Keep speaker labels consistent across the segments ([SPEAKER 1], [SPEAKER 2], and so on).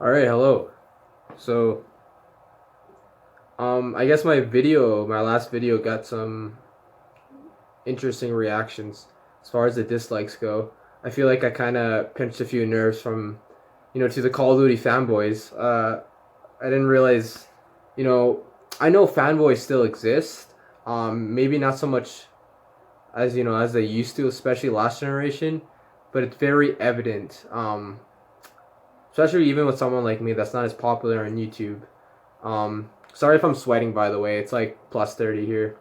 [SPEAKER 1] All right, hello. So, I guess my last video got some interesting reactions as far as the dislikes go. I feel like I kind of pinched a few nerves from, to the Call of Duty fanboys. I didn't realize, you know, I know fanboys still exist. Maybe not so much as as they used to, especially last generation, but it's very evident. Especially even with someone like me that's not as popular on YouTube. Sorry if I'm sweating, by the way. It's like plus 30 here.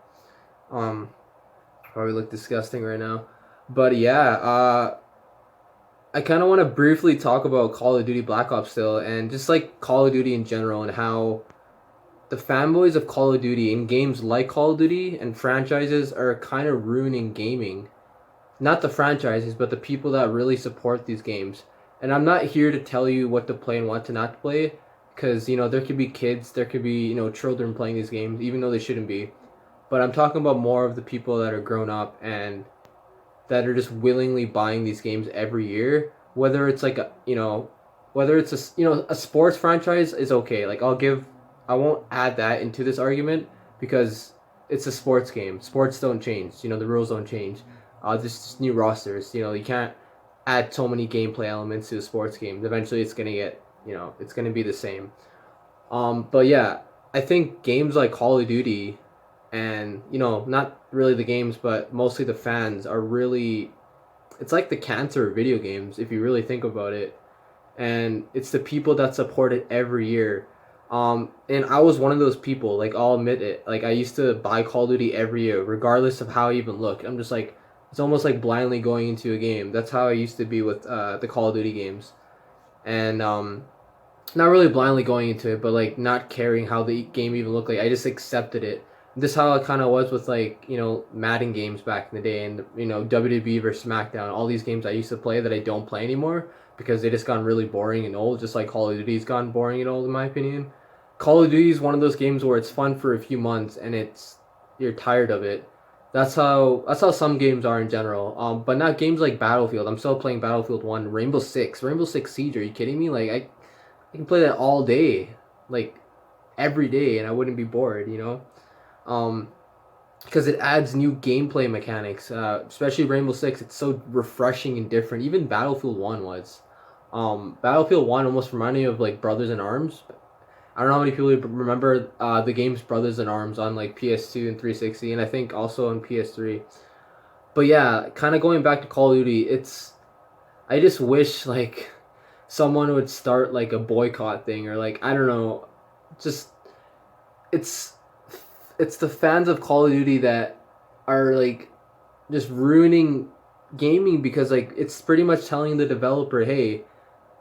[SPEAKER 1] Um, Probably look disgusting right now. But yeah, I kind of want to briefly talk about Call of Duty Black Ops still, and just like Call of Duty in general, and how the fanboys of Call of Duty in games like Call of Duty and franchises are kind of ruining gaming. Not the franchises, but the people that really support these games. And I'm not here to tell you what to play and what to not play, because there could be kids, there could be children playing these games, even though they shouldn't be. But I'm talking about more of the people that are grown up and that are just willingly buying these games every year. Whether it's like whether it's a sports franchise is okay. Like I won't add that into this argument because it's a sports game. Sports don't change. The rules don't change. Just new rosters. You can't add so many gameplay elements to a sports game. Eventually, it's gonna get it's gonna be the same. But yeah, I think games like Call of Duty and not really the games but mostly the fans are really, it's like the cancer of video games if you really think about it, and it's the people that support it every year. And I was one of those people, like I'll admit it, like I used to buy Call of Duty every year regardless of how I even look. I'm just like, it's almost like blindly going into a game. That's how I used to be with the Call of Duty games. And not really blindly going into it, but like not caring how the game even looked like. I just accepted it. This is how it kind of was with like Madden games back in the day, and WWE versus SmackDown. All these games I used to play that I don't play anymore because they just gotten really boring and old. Just like Call of Duty's gotten boring and old in my opinion. Call of Duty is one of those games where it's fun for a few months and you're tired of it. That's how some games are in general. But not games like Battlefield. I'm still playing Battlefield One, Rainbow Six Siege. Are you kidding me? Like I can play that all day, like every day, and I wouldn't be bored. Um, because it adds new gameplay mechanics. Especially Rainbow Six, it's so refreshing and different. Even Battlefield One was. Battlefield One almost reminded me of like Brothers in Arms. I don't know how many people remember the games Brothers in Arms on like PS2 and 360, and I think also on PS3. But yeah, kind of going back to Call of Duty, I just wish like someone would start like a boycott thing, or like I don't know, just it's it's the fans of Call of Duty that are like just ruining gaming, because like it's pretty much telling the developer, hey,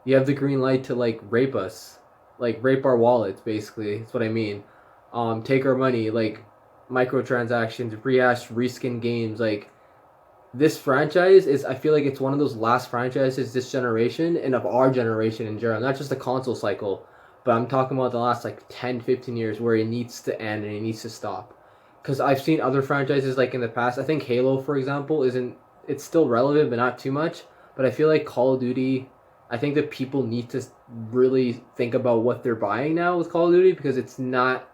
[SPEAKER 1] you have the green light to like rape us, like rape our wallets. Basically, that's what I mean. Take our money, like microtransactions, rehash, reskin games, like this franchise is, I feel like it's one of those last franchises this generation and of our generation in general, not just the console cycle, but I'm talking about the last like 10, 15 years where it needs to end and it needs to stop. Because I've seen other franchises like in the past. I think Halo, for example, isn't, it's still relevant but not too much. But I feel like Call of Duty, I think that people need to really think about what they're buying now with Call of Duty, because it's not,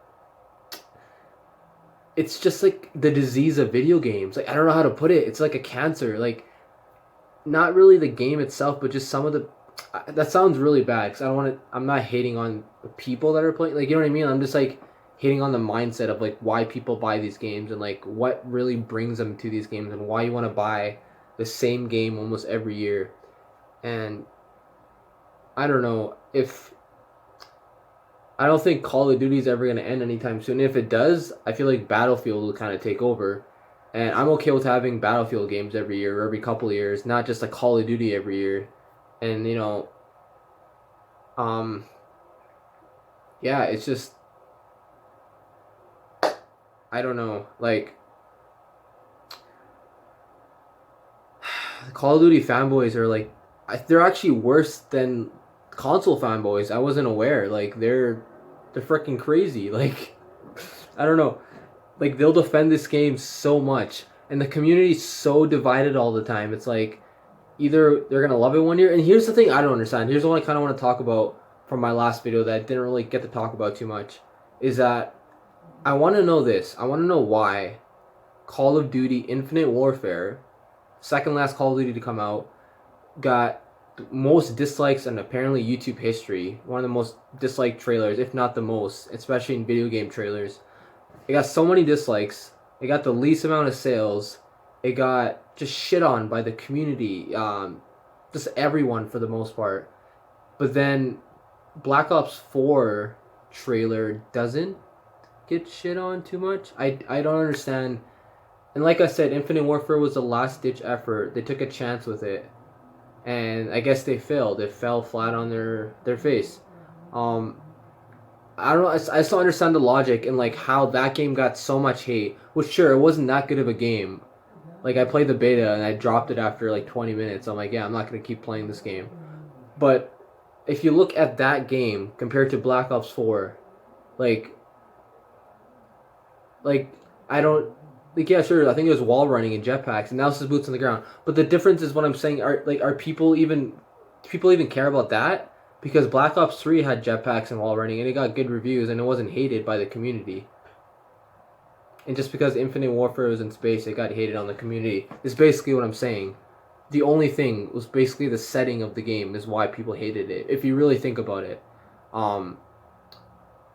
[SPEAKER 1] it's just like the disease of video games. Like I don't know how to put it. It's like a cancer. Like not really the game itself, but just some of the. That sounds really bad because I don't want to. I'm not hating on the people that are playing. Like you know what I mean. I'm just like hating on the mindset of like why people buy these games and like what really brings them to these games and why you want to buy the same game almost every year. And I don't know if, I don't think Call of Duty is ever going to end anytime soon. If it does, I feel like Battlefield will kind of take over. And I'm okay with having Battlefield games every year or every couple of years, not just a Call of Duty every year. And um, yeah, it's just, I don't know. Like Call of Duty fanboys are like, they're actually worse than console fanboys. I wasn't aware. Like they're freaking crazy. Like I don't know. Like they'll defend this game so much, and the community's so divided all the time. It's like either they're gonna love it one year, and here's the thing I don't understand. Here's what I kind of want to talk about from my last video that I didn't really get to talk about too much is that I want to know this. I want to know why Call of Duty Infinite Warfare, second last Call of Duty to come out, got most dislikes in apparently YouTube history. One of the most disliked trailers, if not the most, especially in video game trailers. It got so many dislikes. It got the least amount of sales. It got just shit on by the community, just everyone for the most part. But then Black Ops 4 trailer doesn't get shit on too much. I don't understand. And like I said, Infinite Warfare was a last ditch effort. They took a chance with it, and I guess they failed. It fell flat on their face. I don't know. I still understand the logic and like how that game got so much hate. Which sure, it wasn't that good of a game. Like I played the beta and I dropped it after like 20 minutes. I'm like, yeah, I'm not gonna keep playing this game. But if you look at that game compared to Black Ops 4, like I don't like yeah sure I think it was wall running and jetpacks and now this is boots on the ground. But the difference is what I'm saying are people even care about that? Because Black Ops 3 had jetpacks and wall running and it got good reviews and it wasn't hated by the community. And just because Infinite Warfare was in space, it got hated on the community. Is basically what I'm saying. The only thing was basically the setting of the game is why people hated it. If you really think about it, and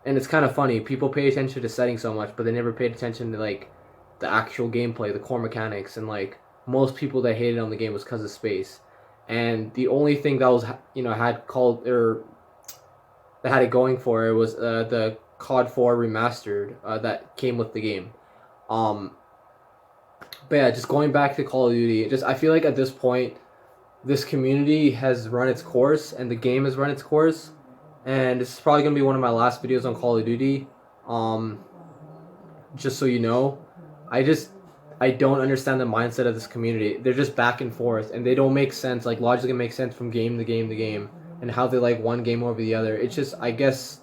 [SPEAKER 1] it's kind of funny. People pay attention to setting so much, but they never paid attention to like the actual gameplay, the core mechanics, and like most people that hated on the game was because of space. And the only thing that was had called or that had it going for it was the COD 4 remastered that came with the game. But yeah, just going back to Call of Duty, just I feel like at this point, this community has run its course and the game has run its course, and this is probably gonna be one of my last videos on Call of Duty. Just so you know, I don't understand the mindset of this community. They're just back and forth, and they don't make sense. Like logically, make sense from game to game to game, and how they like one game over the other. It's just I guess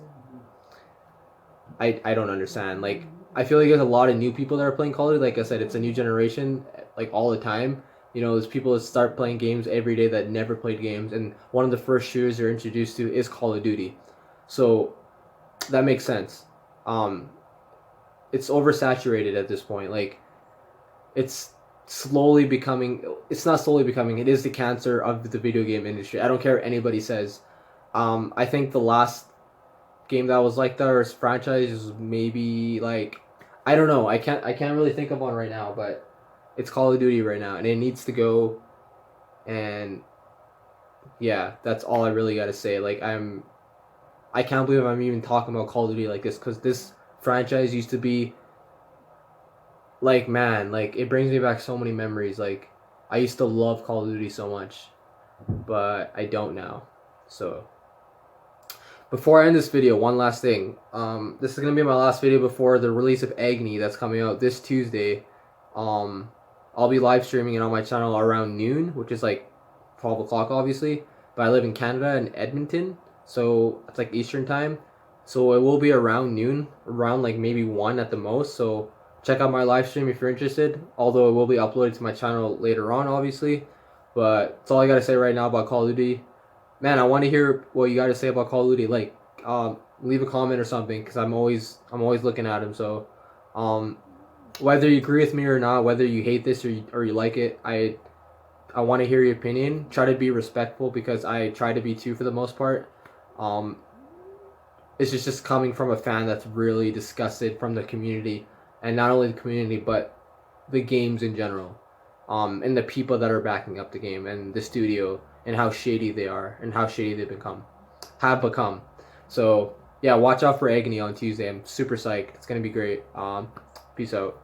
[SPEAKER 1] I don't understand. Like I feel like there's a lot of new people that are playing Call of Duty. Like I said, it's a new generation, like all the time. There's people that start playing games every day that never played games, and one of the first shooters they're introduced to is Call of Duty. So that makes sense. It's oversaturated at this point. Like it's slowly becoming. It's not slowly becoming. It is the cancer of the video game industry. I don't care what anybody says. I think the last game that was like that or franchise is maybe like I don't know. I can't really think of one right now, but it's Call of Duty right now and it needs to go. And yeah, that's all I really got to say. Like I can't believe I'm even talking about Call of Duty like this cuz this franchise used to be like man, like it brings me back so many memories. Like I used to love Call of Duty so much, but I don't now. So before I end this video, one last thing. This is gonna be my last video before the release of Agony that's coming out this Tuesday. I'll be live streaming it on my channel around noon, which is like 12 o'clock, obviously. But I live in Canada in Edmonton, so it's like Eastern time. So it will be around noon, around like maybe 1 at the most. So check out my live stream if you're interested. Although it will be uploaded to my channel later on, obviously. But that's all I gotta say right now about Call of Duty. Man, I want to hear what you got to say about Call of Duty. Like, leave a comment or something, because I'm always looking at them. So, whether you agree with me or not, whether you hate this or you like it, I want to hear your opinion. Try to be respectful because I try to be too for the most part. It's just coming from a fan that's really disgusted from the community, and not only the community but the games in general, and the people that are backing up the game and the studio. And how shady they are, and how shady they've have become. So yeah, watch out for Agony on Tuesday. I'm super psyched. It's gonna be great. Peace out.